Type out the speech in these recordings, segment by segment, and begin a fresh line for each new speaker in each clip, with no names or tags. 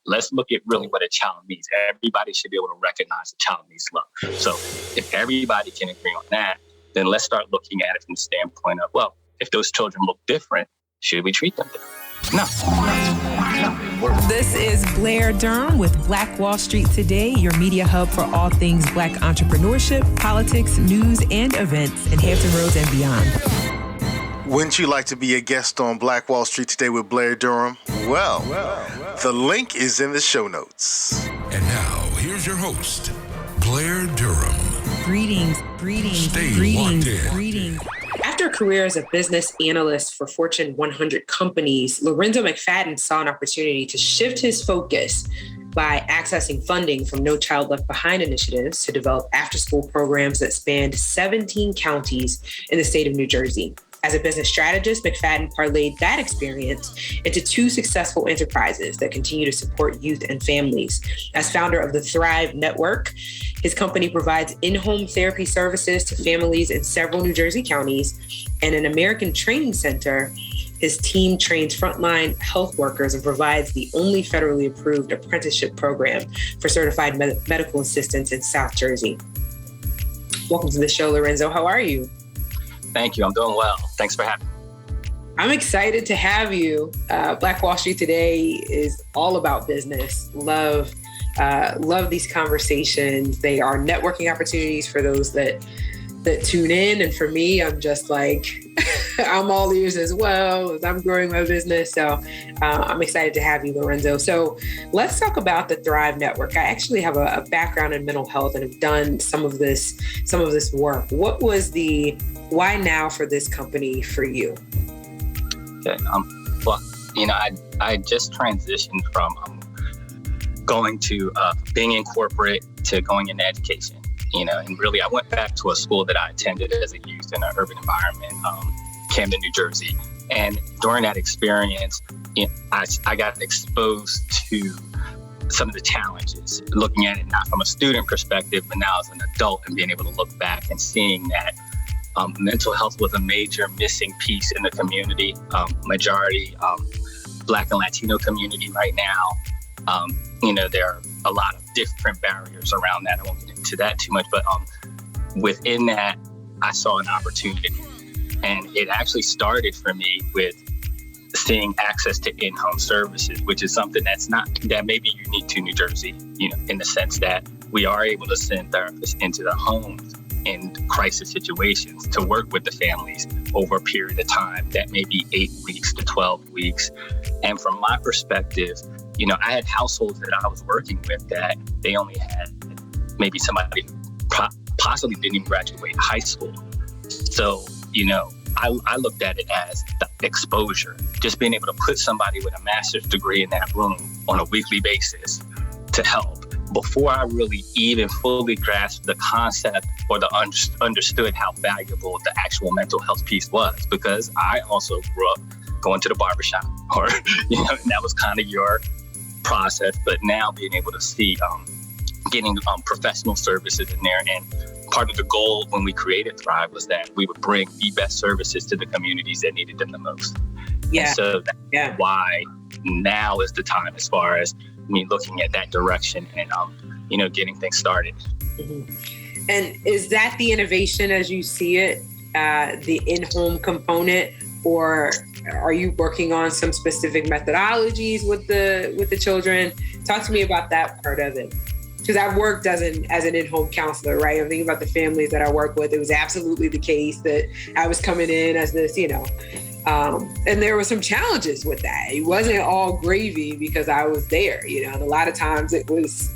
let's look at really what a child needs. Everybody should be able to recognize a child needs love. So if everybody can agree on that, then let's start looking at it from the standpoint of, well, if those children look different, should we treat them different? No.
This is Blair Durham with Black Wall Street Today, your media hub for all things Black entrepreneurship, politics, news, and events in Hampton Roads and beyond.
Wouldn't you like to be a guest on Black Wall Street Today with Blair Durham? Well, the link is in the show notes.
And now, here's your host, Blair Durham.
Greetings.
After a career as a business analyst for Fortune 100 companies, Lorenzo McFadden saw an opportunity to shift his focus by accessing funding from No Child Left Behind initiatives to develop after-school programs that spanned 17 counties in the state of New Jersey. As a business strategist, McFadden parlayed that experience into 2 successful enterprises that continue to support youth and families. As founder of the Thrive Network, his company provides in-home therapy services to families in several New Jersey counties, and an American Training Center. His team trains frontline health workers and provides the only federally approved apprenticeship program for certified medical assistants in South Jersey. Welcome to the show, Lorenzo. How are you?
Thank you. I'm doing well. Thanks for having me.
I'm excited to have you. Black Wall Street Today is all about business. Love these conversations. They are networking opportunities for those that tune in. And for me, I'm just like, I'm all ears as well as I'm growing my business. So I'm excited to have you, Lorenzo. So let's talk about the Thrive Network. I actually have a background in mental health and have done some of this work. What was the why now for this company for you?
Okay. Well, I just transitioned from going to being in corporate to going into education. And really I went back to a school that I attended as a youth in an urban environment, Camden, New Jersey. And during that experience, I got exposed to some of the challenges, looking at it not from a student perspective, but now as an adult and being able to look back and seeing that mental health was a major missing piece in the community, majority Black and Latino community right now. There are a lot of different barriers around that. I won't get into that too much, but within that, I saw an opportunity. And it actually started for me with seeing access to in-home services, which is something that may be unique to New Jersey, in the sense that we are able to send therapists into the homes in crisis situations to work with the families over a period of time that may be 8 weeks to 12 weeks. And from my perspective, I had households that I was working with that they only had maybe somebody possibly didn't even graduate high school. So, I looked at it as the exposure, just being able to put somebody with a master's degree in that room on a weekly basis to help before I really even fully grasped the concept or understood how valuable the actual mental health piece was, because I also grew up going to the barbershop or, and that was kind of your process, but now being able to see getting professional services in there. And part of the goal when we created Thrive was that we would bring the best services to the communities that needed them the most. Yeah. And so that's why now is the time, as far as me looking at that direction and, getting things started.
Mm-hmm. And is that the innovation as you see it, the in-home component, or are you working on some specific methodologies with the children? Talk to me about that part of it. Because I've worked as an in-home counselor, right? I'm thinking about the families that I work with. It was absolutely the case that I was coming in as this, and there were some challenges with that. It wasn't all gravy because I was there, and a lot of times it was,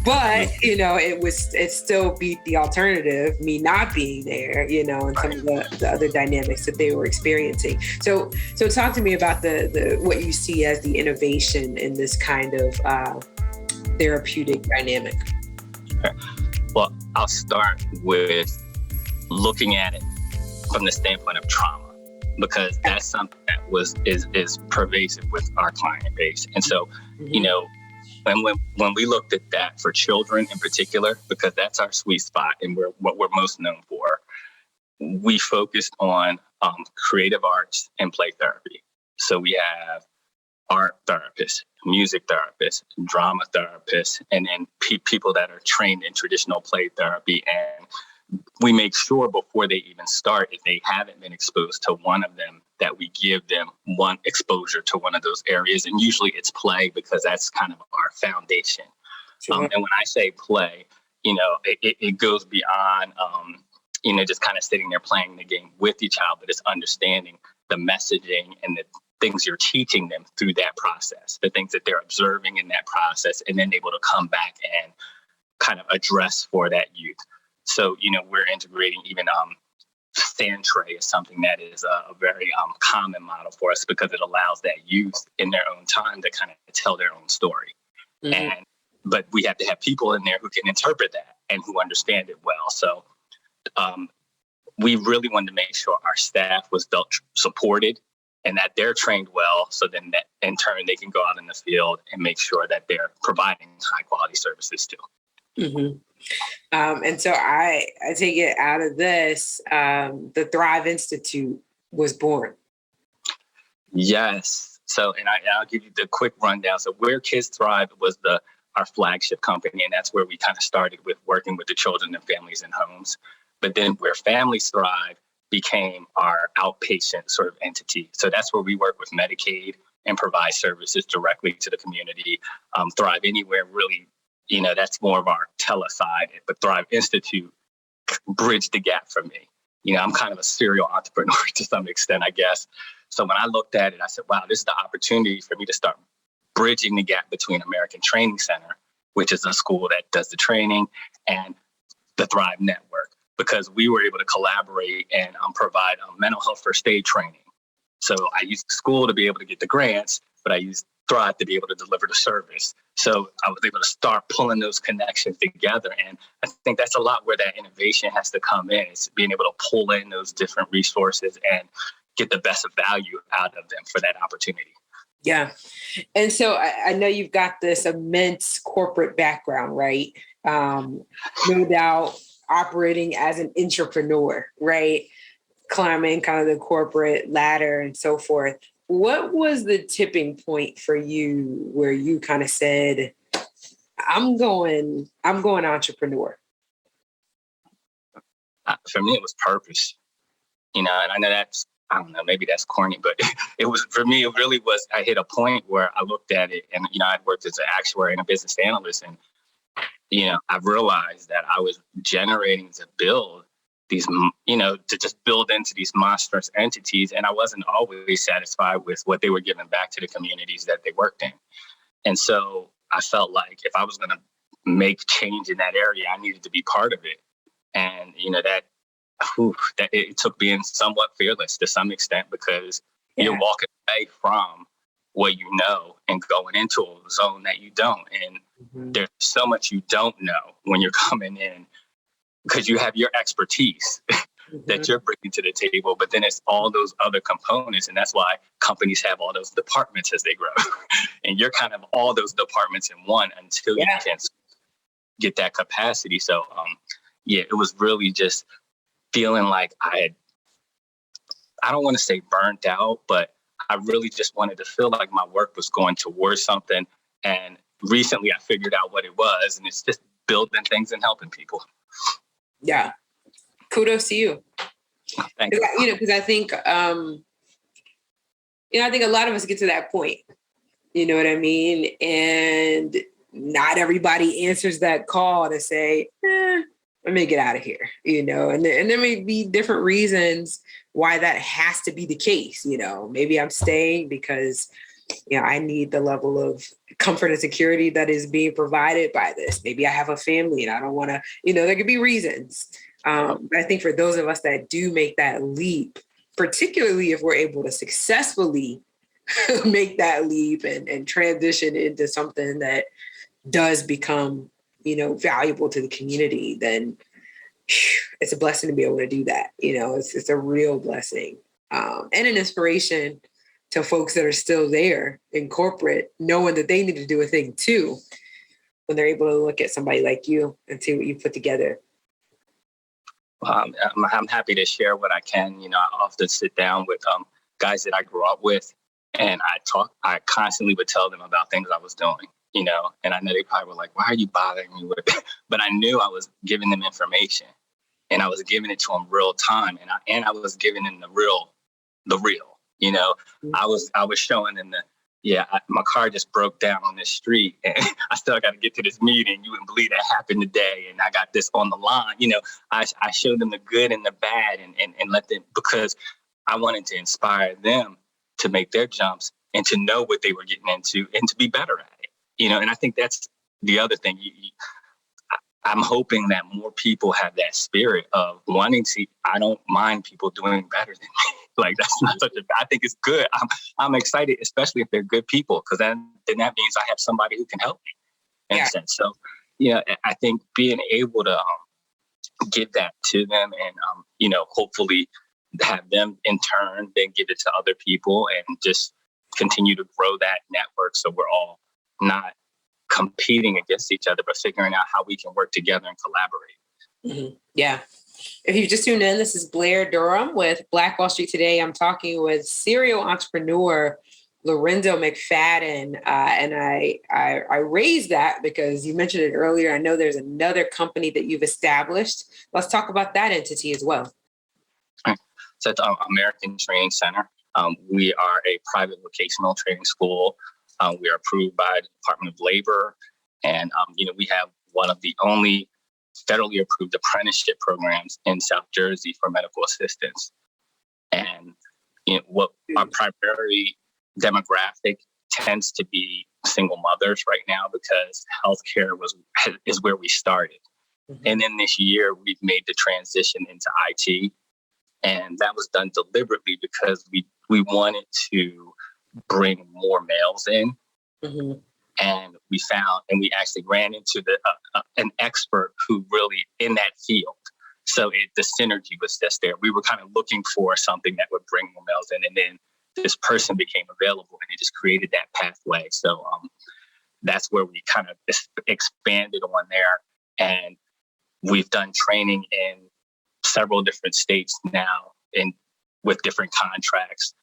but, it still beat the alternative, me not being there, and some of the other dynamics that they were experiencing. So talk to me about the what you see as the innovation in this kind of therapeutic dynamic.
Okay. Well, I'll start with looking at it from the standpoint of trauma, because that's something that is pervasive with our client base. And so, when we looked at that for children in particular, because that's our sweet spot and what we're most known for, we focused on creative arts and play therapy. So we have art therapists, music therapists, drama therapists, and then people that are trained in traditional play therapy. And we make sure before they even start, if they haven't been exposed to one of them, that we give them one exposure to one of those areas. And usually it's play, because that's kind of our foundation. Sure. And when I say play, it goes beyond, just kind of sitting there playing the game with your child, but it's understanding the messaging and the things you're teaching them through that process, the things that they're observing in that process, and then able to come back and kind of address for that youth. So, we're integrating even sand tray is something that is a very common model for us, because it allows that youth in their own time to kind of tell their own story. Mm-hmm. But we have to have people in there who can interpret that and who understand it well. So we really wanted to make sure our staff was felt supported and that they're trained well, so then that in turn they can go out in the field and make sure that they're providing high quality services too. Mm-hmm.
And so I take it out of this, the Thrive Institute was born.
Yes. So, and I'll give you the quick rundown. So Where Kids Thrive was our flagship company, and that's where we kind of started with working with the children and families in homes. But then Where Families Thrive became our outpatient sort of entity. So that's where we work with Medicaid and provide services directly to the community. Thrive Anywhere really, that's more of our tele side, but Thrive Institute bridged the gap for me. I'm kind of a serial entrepreneur to some extent, I guess. So when I looked at it, I said, wow, this is the opportunity for me to start bridging the gap between American Training Center, which is a school that does the training, and the Thrive Network, because we were able to collaborate and provide mental health first aid training. So I used the school to be able to get the grants, but I used Thrive to be able to deliver the service. So I was able to start pulling those connections together. And I think that's a lot where that innovation has to come in. It's being able to pull in those different resources and get the best value out of them for that opportunity.
Yeah. And so I know you've got this immense corporate background, right? No doubt operating as an entrepreneur, right? Climbing kind of the corporate ladder and so forth. What was the tipping point for you where you kind of said, I'm going entrepreneur?
For me, it was purpose, and I know I don't know, maybe that's corny, but it was, for me, it really was, I hit a point where I looked at it and, I'd worked as an actuary and a business analyst, and, I realized that I was generating to build these, to just build into these monstrous entities. And I wasn't always satisfied with what they were giving back to the communities that they worked in. And so I felt like if I was going to make change in that area, I needed to be part of it. And, that it took being somewhat fearless to some extent, because you're walking away from what you know and going into a zone that you don't. And there's so much you don't know when you're coming in, because you have your expertise that you're bringing to the table, but then it's all those other components. And that's why companies have all those departments as they grow. And you're kind of all those departments in one until you can get that capacity. So, it was really just feeling like I don't want to say burnt out, but I really just wanted to feel like my work was going towards something. And recently I figured out what it was, and it's just building things and helping people.
Yeah. Kudos to you.
Thank you.
Because I think, I think a lot of us get to that point, you know what I mean? And not everybody answers that call to say, let me get out of here, and there may be different reasons why that has to be the case. Maybe I'm staying because, I need the level of comfort and security that is being provided by this. Maybe I have a family and I don't want to, there could be reasons. But I think for those of us that do make that leap, particularly if we're able to successfully make that leap and transition into something that does become, valuable to the community, then it's a blessing to be able to do that. It's a real blessing and an inspiration to folks that are still there in corporate, knowing that they need to do a thing too, when they're able to look at somebody like you and see what you put together.
I'm happy to share what I can. I often sit down with guys that I grew up with, And I constantly would tell them about things I was doing, and I know they probably were like, why are you bothering me with it? But I knew I was giving them information, and I was giving it to them real time. And I was giving them the real, I was showing them my car just broke down on this street and I still got to get to this meeting. You wouldn't believe that happened today. And I got this on the line. I showed them the good and the bad and let them, because I wanted to inspire them to make their jumps and to know what they were getting into and to be better at it. And I think that's the other thing. I'm hoping that more people have that spirit of wanting to. I don't mind people doing better than me. Like, that's not such a. I think it's good. I'm excited, especially if they're good people, because then that means I have somebody who can help me in a sense. So, I think being able to give that to them and hopefully have them in turn then give it to other people and just continue to grow that network, so we're all not competing against each other, but figuring out how we can work together and collaborate.
Mm-hmm. Yeah. If you just tuned in, this is Blair Durham with Black Wall Street Today. I'm talking with serial entrepreneur Lorenzo McFadden. And I raised that because you mentioned it earlier. I know there's another company that you've established. Let's talk about that entity as well.
So it's American Training Center. We are a private vocational training school. We are approved by the Department of Labor. And, we have one of the only federally approved apprenticeship programs in South Jersey for medical assistants. And what our primary demographic tends to be single mothers right now, because healthcare is where we started. Mm-hmm. And then this year we've made the transition into IT. And that was done deliberately because we wanted to bring more males in. Mm-hmm. And we actually ran into an expert who really in that field. So the synergy was just there. We were kind of looking for something that would bring more males in, and then this person became available, and it just created that pathway. So that's where we kind of expanded on there, and we've done training in several different states now, and with different contracts.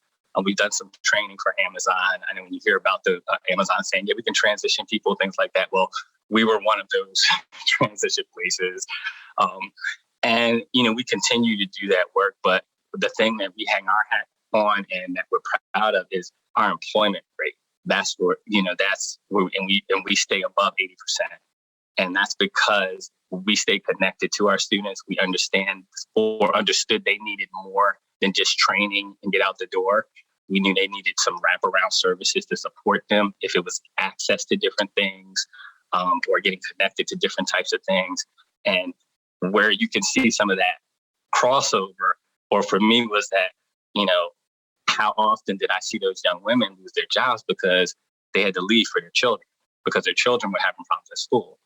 We've done some training for Amazon. I know when you hear about the Amazon saying, we can transition people, things like that. Well, we were one of those transition places. And, we continue to do that work. But the thing that we hang our hat on and that we're proud of is our employment rate. That's where, and we stay above 80%. And that's because we stay connected to our students. We understood they needed more than just training and get out the door. We knew they needed some wraparound services to support them, if it was access to different things or getting connected to different types of things. And where you can see some of that crossover, or for me, was that, how often did I see those young women lose their jobs because they had to leave for their children, because their children were having problems at school.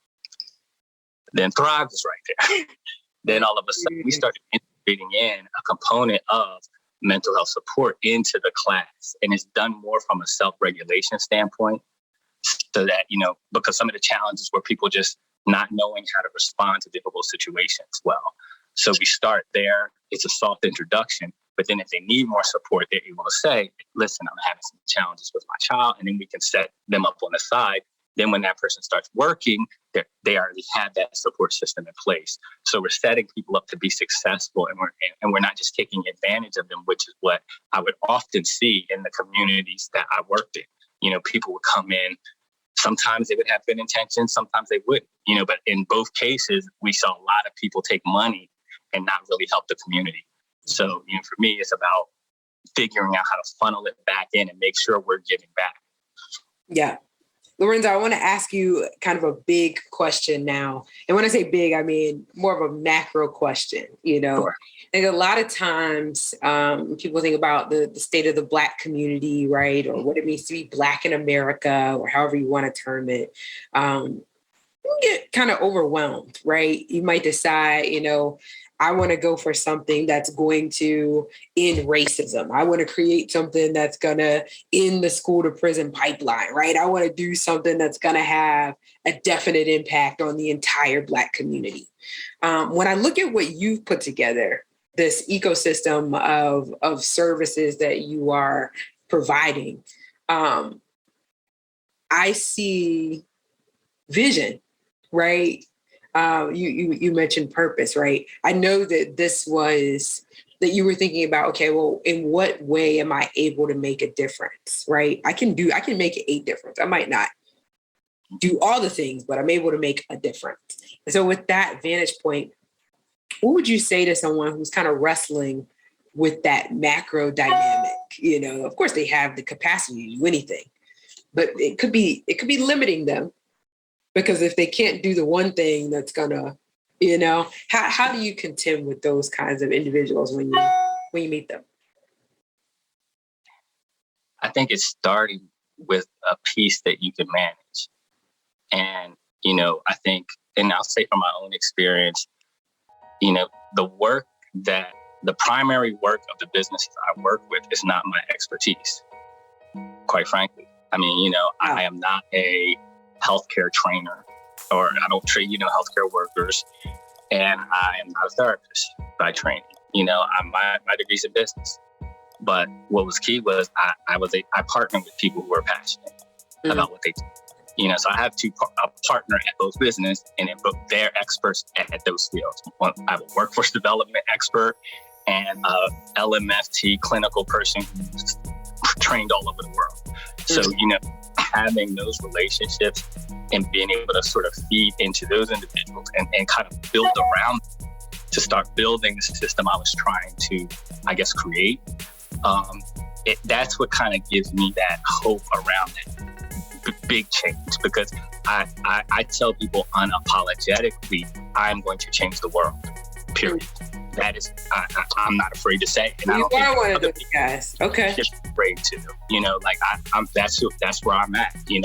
Then Thrive was right there. Then all of a sudden we started integrating in a component of mental health support into the class. And it's done more from a self-regulation standpoint, so that, because some of the challenges were people just not knowing how to respond to difficult situations well. So we start there. It's a soft introduction. But then if they need more support, they're able to say, listen, I'm having some challenges with my child. And then we can set them up on the side. Then when that person starts working, they already have that support system in place. So we're setting people up to be successful, and we're not just taking advantage of them, which is what I would often see in the communities that I worked in. People would come in. Sometimes they would have good intentions, sometimes they wouldn't. But in both cases, we saw a lot of people take money and not really help the community. So, for me, it's about figuring out how to funnel it back in and make sure we're giving back. Yeah.
Lorenzo, I want to ask you kind of a big question now. And when I say big, I mean more of a macro question.
Sure.
Like a lot of times people think about the state of the Black community, right? Or what it means to be Black in America, or however you want to term it. You get kind of overwhelmed, right? You might decide, I want to go for something that's going to end racism. I want to create something that's going to end the school to prison pipeline, right? I want to do something that's going to have a definite impact on the entire Black community. When I look at what you've put together, this ecosystem of services that you are providing, I see vision, right? You mentioned purpose, right? I know that that you were thinking about, okay, well, in what way am I able to make a difference, right? I can make a difference. I might not do all the things, but I'm able to make a difference. And so with that vantage point, what would you say to someone who's kind of wrestling with that macro dynamic? Of course they have the capacity to do anything, but it could be limiting them, because if they can't do the one thing that's gonna, how do you contend with those kinds of individuals when you meet them?
I think it's starting with a piece that you can manage. And, I think, and I'll say from my own experience, the primary work of the businesses I work with is not my expertise, quite frankly. I mean, I am not a healthcare trainer, or I don't train, healthcare workers, and I am not a therapist by training. My degree's in business. But what was key was I partnered with people who were passionate about what they do. So I have a partner at both business, and they're experts at those fields. I have a workforce development expert and a LMFT clinical person who's trained all over the world. So, having those relationships and being able to sort of feed into those individuals and kind of build around to start building the system I was trying to, I guess, create. That's what kind of gives me that hope around that big change, because I tell people unapologetically, I'm going to change the world, period. That is, I'm not afraid to say. And
you are one of those guys. Okay.
Just afraid to, that's where I'm at, and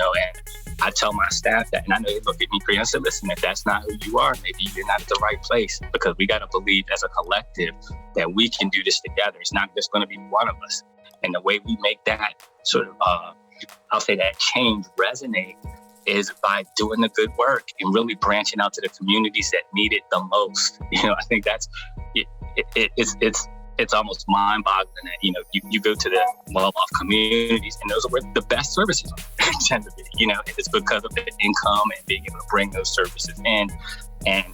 I tell my staff that, and I know they look at me pretty and say, listen, if that's not who you are, maybe you're not at the right place, because we got to believe as a collective that we can do this together. It's not just going to be one of us. And the way we make that sort of, I'll say that change resonate is by doing the good work and really branching out to the communities that need it the most. I think that's, it's almost mind-boggling that, you go to the well-off communities, and those are where the best services tend to be, and it's because of the income and being able to bring those services in, and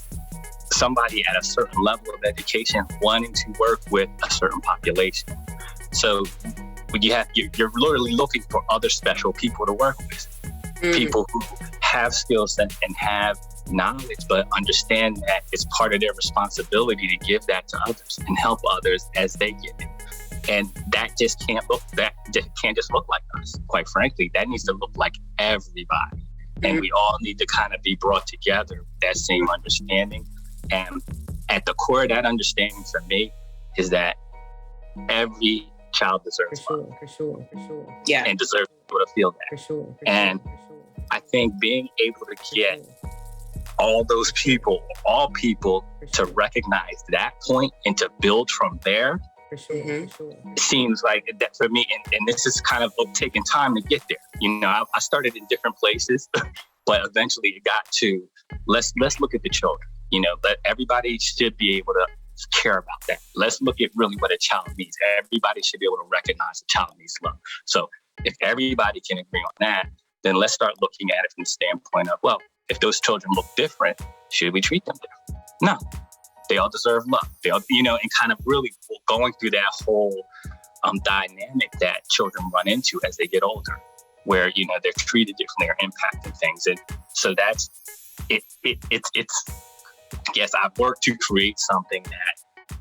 somebody at a certain level of education wanting to work with a certain population. So when you're literally looking for other special people to work with, people who have skills and have knowledge, but understand that it's part of their responsibility to give that to others and help others as they get it. And that just can't just look like us. Quite frankly, that needs to look like everybody. And we all need to kind of be brought together with that same understanding. And at the core of that understanding for me is that every child deserves love.
For sure. Yeah.
And deserves to feel that. For sure. I think being able to get all those people, all people, to recognize that point and to build from there, seems like that for me. And this is kind of taking time to get there. I started in different places, but eventually it got to let's look at the children. But everybody should be able to care about that. Let's look at really what a child needs. Everybody should be able to recognize a child needs love. So if everybody can agree on that, then let's start looking at it from the standpoint of, well, if those children look different, should we treat them different? No, they all deserve love. They all, and kind of really going through that whole dynamic that children run into as they get older, where, they're treated differently or impacting things. And so that's, it's, yes, I've worked to create something that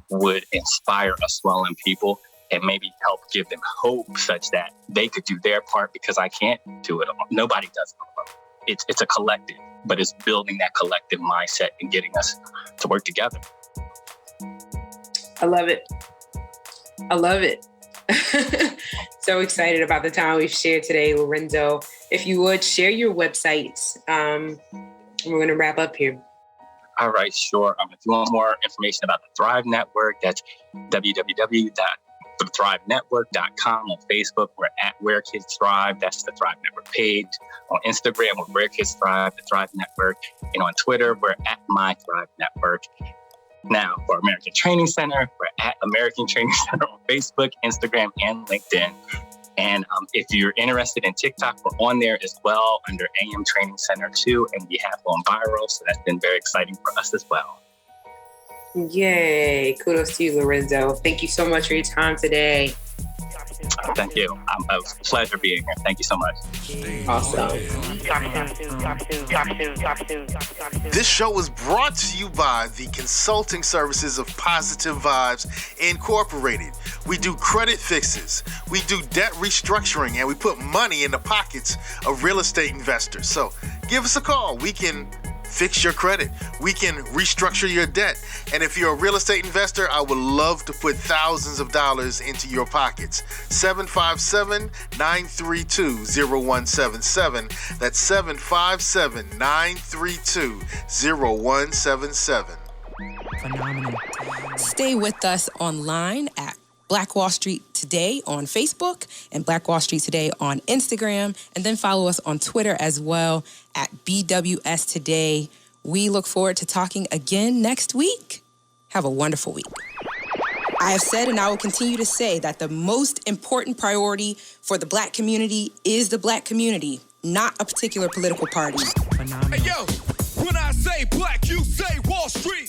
would inspire a swell in people and maybe help give them hope such that they could do their part, because I can't do it alone. Nobody does it alone. It's a collective, but it's building that collective mindset and getting us to work together.
I love it. So excited about the time we've shared today, Lorenzo. If you would share your websites, we're going to wrap up here.
All right, sure. If you want more information about the Thrive Network, that's www.thrivenetwork.com. On Facebook, we're at Where Kids Thrive. That's the Thrive Network page. On Instagram, we're Where Kids Thrive, the Thrive Network. And on Twitter, we're at My Thrive Network. Now, for American Training Center, we're at American Training Center on Facebook, Instagram, and LinkedIn. And if you're interested in TikTok, we're on there as well under AM Training Center 2, and we have gone viral. So that's been very exciting for us as well.
Yay. Kudos to you, Lorenzo. Thank you so much for your time today.
Thank you. It was a pleasure being here. Thank you so much.
Awesome.
This show was brought to you by the consulting services of Positive Vibes Incorporated. We do credit fixes, we do debt restructuring, and we put money in the pockets of real estate investors. So give us a call. We can fix your credit. We can restructure your debt. And if you're a real estate investor, I would love to put thousands of dollars into your pockets. 757-932-0177. That's 757-932-0177.
Phenomenal. Stay with us online at Black Wall Street Today on Facebook and Black Wall Street Today on Instagram, and then follow us on Twitter as well at BWS Today. We look forward to talking again next week. Have a wonderful week. I have said and I will continue to say that the most important priority for the Black community is the Black community, not a particular political party.
Hey, yo, when I say black, you say Wall Street.